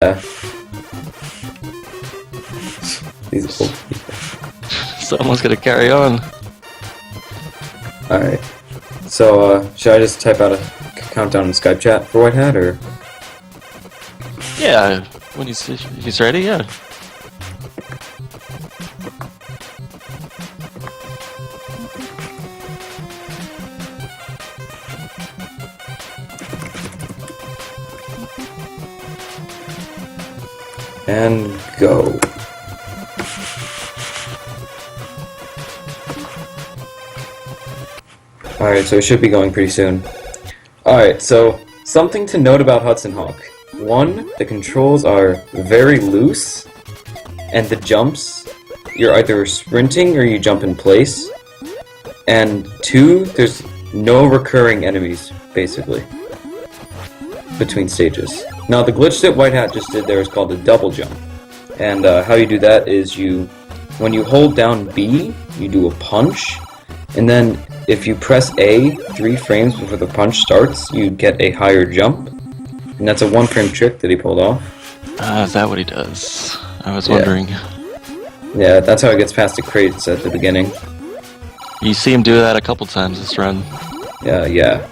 Yeah. These old people. Someone's gonna carry on. Alright. So, should I just type out a countdown in Skype chat for White Hat, or? Yeah, when he's ready, yeah. And go. Alright, so it should be going pretty soon. Alright, so something to note about Hudson Hawk. One, the controls are very loose, and the jumps, you're either sprinting or you jump in place. And two, there's no recurring enemies, basically, between stages. Now, the glitch that White Hat just did there is called a double jump. And how you do that is when you hold down B, you do a punch, and then if you press A 3 frames before the punch starts, you get a higher jump. And that's a 1-frame trick that he pulled off. Is that what he does? I was wondering. Yeah, that's how he gets past the crates at the beginning. You see him do that a couple times this run. Yeah.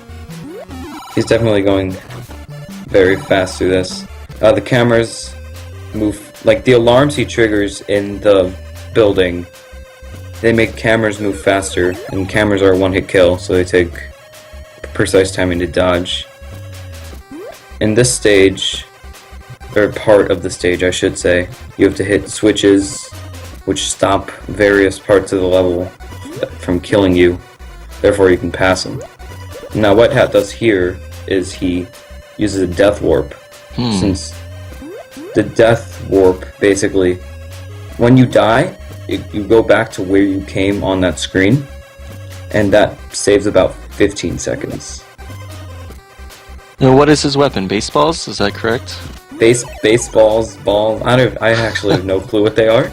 He's definitely going very fast through this. The cameras move, like the alarms he triggers in the building, they make cameras move faster, and cameras are a one-hit kill, so they take precise timing to dodge. In this stage, or part of the stage I should say, you have to hit switches which stop various parts of the level from killing you, therefore you can pass them. Now what Hat does here is he uses a death warp, since the death warp, basically, when you die, you go back to where you came on that screen, and that saves about 15 seconds. Now, what is his weapon? Baseballs? Is that correct? Baseballs, balls, I actually have no clue what they are.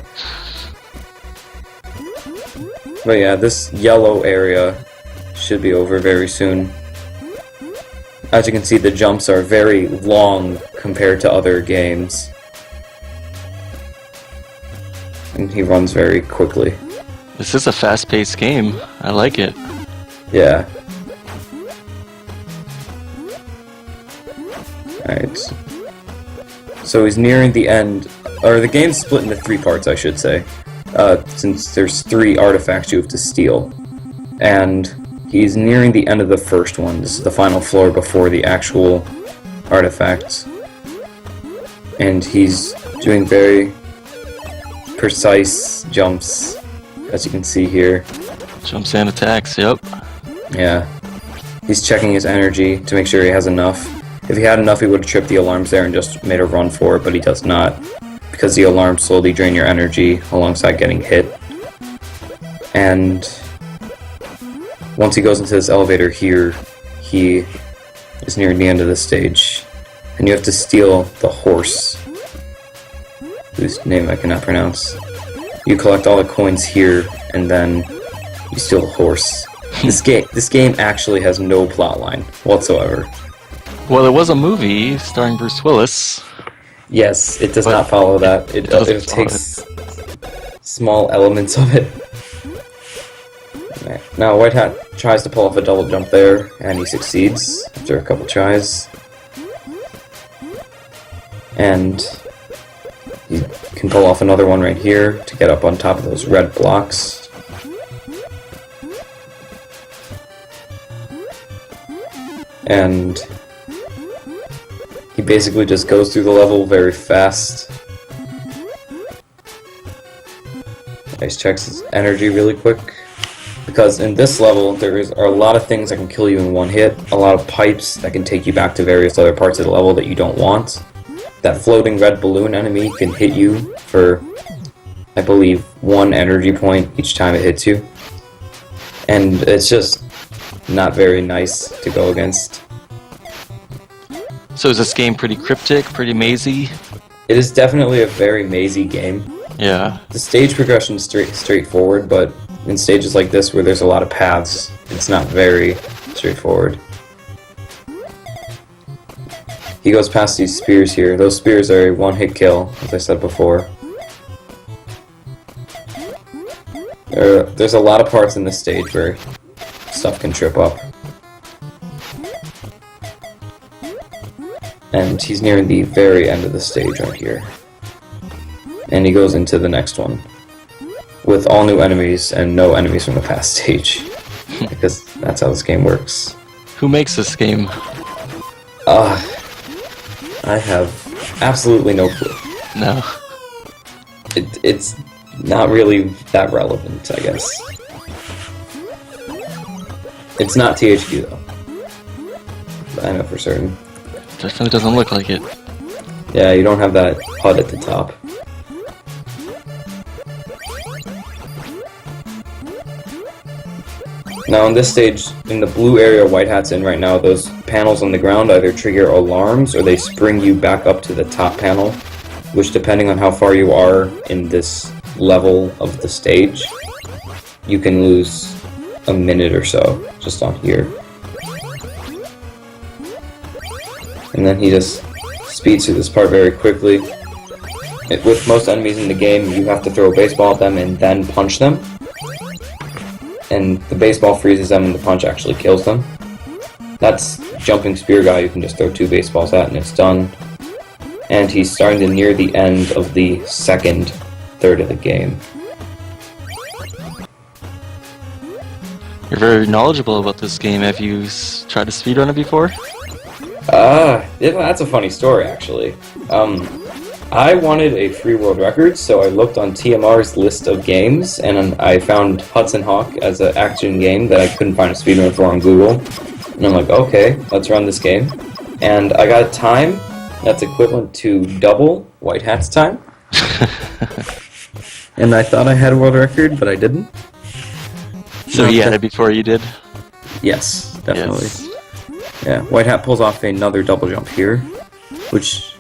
But yeah, this yellow area should be over very soon. As you can see, the jumps are very long compared to other games. And he runs very quickly. This is a fast-paced game. I like it. Yeah. Alright. So he's nearing the end, or the game's split into 3 parts, I should say. Since there's 3 artifacts you have to steal. And he's nearing the end of the first one. This is the final floor before the actual artifacts. And he's doing very precise jumps, as you can see here. Jumps and attacks, yep. Yeah. He's checking his energy to make sure he has enough. If he had enough, he would have tripped the alarms there and just made a run for it, but he does not, because the alarms slowly drain your energy alongside getting hit. And once he goes into this elevator here, he is near the end of the stage, and you have to steal the horse, whose name I cannot pronounce. You collect all the coins here, and then you steal the horse. This game actually has no plotline whatsoever. Well, there was a movie starring Bruce Willis. Yes, it does not follow that. It takes small elements of it. Now, White Hat tries to pull off a double jump there, and he succeeds after a couple tries. And he can pull off another one right here to get up on top of those red blocks. And he basically just goes through the level very fast. He checks his energy really quick. Because in this level, there are a lot of things that can kill you in one hit, a lot of pipes that can take you back to various other parts of the level that you don't want. That floating red balloon enemy can hit you for, I believe, 1 energy point each time it hits you. And it's just not very nice to go against. So is this game pretty cryptic, pretty mazy? It is definitely a very mazy game. Yeah. The stage progression is straightforward, but in stages like this where there's a lot of paths, it's not very straightforward. he goes past these spears here. Those spears are a one-hit kill, as I said before. There's a lot of parts in this stage where stuff can trip up. And he's nearing the very end of the stage right here. And he goes into the next one with all new enemies and no enemies from the past stage. Because that's how this game works. Who makes this game? I have absolutely no clue. No. It's not really that relevant, I guess. It's not THQ though. I know for certain. Definitely doesn't look like it. Yeah, you don't have that HUD at the top. Now in this stage, in the blue area White Hat's in right now, those panels on the ground either trigger alarms or they spring you back up to the top panel, which depending on how far you are in this level of the stage, you can lose a minute or so just on here. And then he just speeds through this part very quickly. With most enemies in the game, you have to throw a baseball at them and then punch them. And the baseball freezes them and the punch actually kills them. That's jumping spear guy you can just throw 2 baseballs at and it's done. And he's starting to near the end of the second third of the game. You're very knowledgeable about this game. Have you tried to speedrun it before? That's a funny story actually. I wanted a free world record, so I looked on TMR's list of games, and I found Hudson Hawk as an action game that I couldn't find a speedrun for on Google. And I'm like, okay, let's run this game. And I got a time that's equivalent to double White Hat's time. And I thought I had a world record, but I didn't. So he had it before you did? Yes, definitely. Yes. Yeah, White Hat pulls off another double jump here, which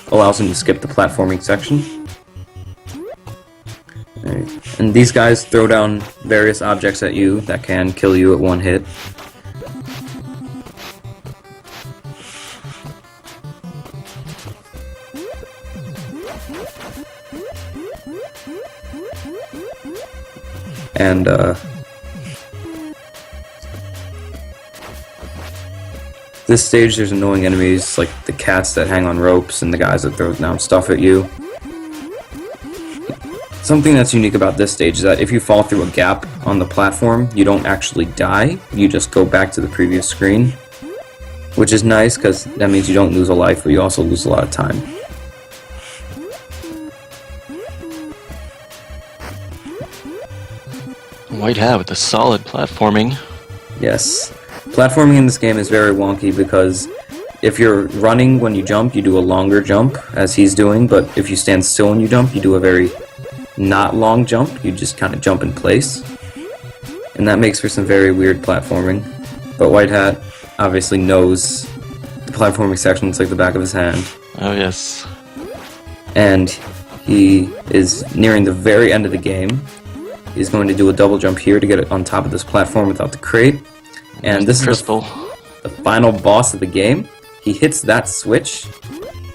allows him to skip the platforming section. Right. And these guys throw down various objects at you that can kill you at one hit. And this stage, there's annoying enemies like the cats that hang on ropes and the guys that throw down stuff at you. Something that's unique about this stage is that if you fall through a gap on the platform, you don't actually die, you just go back to the previous screen. Which is nice because that means you don't lose a life, but you also lose a lot of time. White Hat with the solid platforming. Yes. Platforming in this game is very wonky because if you're running when you jump, you do a longer jump, as he's doing, but if you stand still when you jump, you do a very not long jump, you just kind of jump in place. And that makes for some very weird platforming. But White Hat obviously knows the platforming sections like the back of his hand. Oh yes. And he is nearing the very end of the game. He's going to do a double jump here to get it on top of this platform without the crate. And this is the final boss of the game. He hits that switch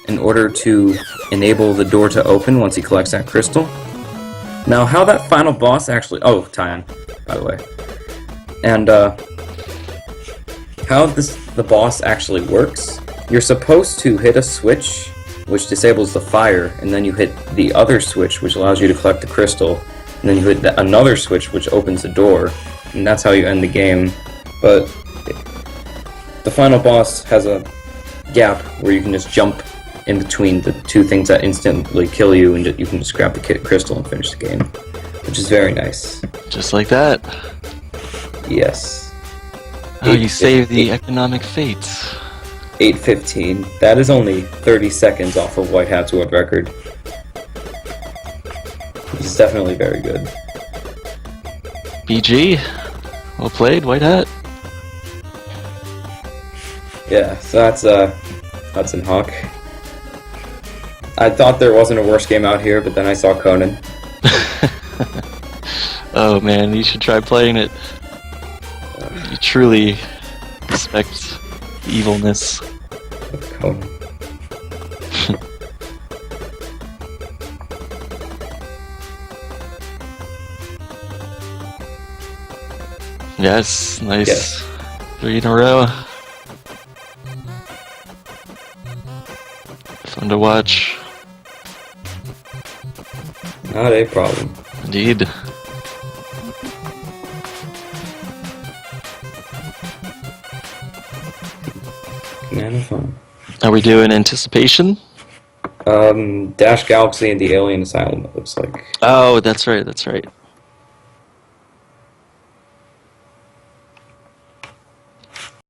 in order to enable the door to open once he collects that crystal. Now, how that final boss actually... Oh, tie-on, by the way. And how the boss actually works, you're supposed to hit a switch which disables the fire, and then you hit the other switch which allows you to collect the crystal, and then you hit another switch which opens the door, and that's how you end the game. But the final boss has a gap where you can just jump in between the two things that instantly kill you, and you can just grab the crystal and finish the game, which is very nice. Just like that. Yes. Oh, you saved the economic fates. 8:15. That is only 30 seconds off of White Hat's world record. Which is definitely very good. BG. Well played, White Hat. Yeah, so that's Hudson Hawk. I thought there wasn't a worse game out here, but then I saw Conan. Oh man, you should try playing it. You truly respect evilness. Conan. Yes, nice. Yes. 3 in a row. Fun to watch. Not a problem. Indeed. Kind of fun. Are we doing anticipation? Dash Galaxy and the Alien Asylum, it looks like. Oh, that's right, that's right.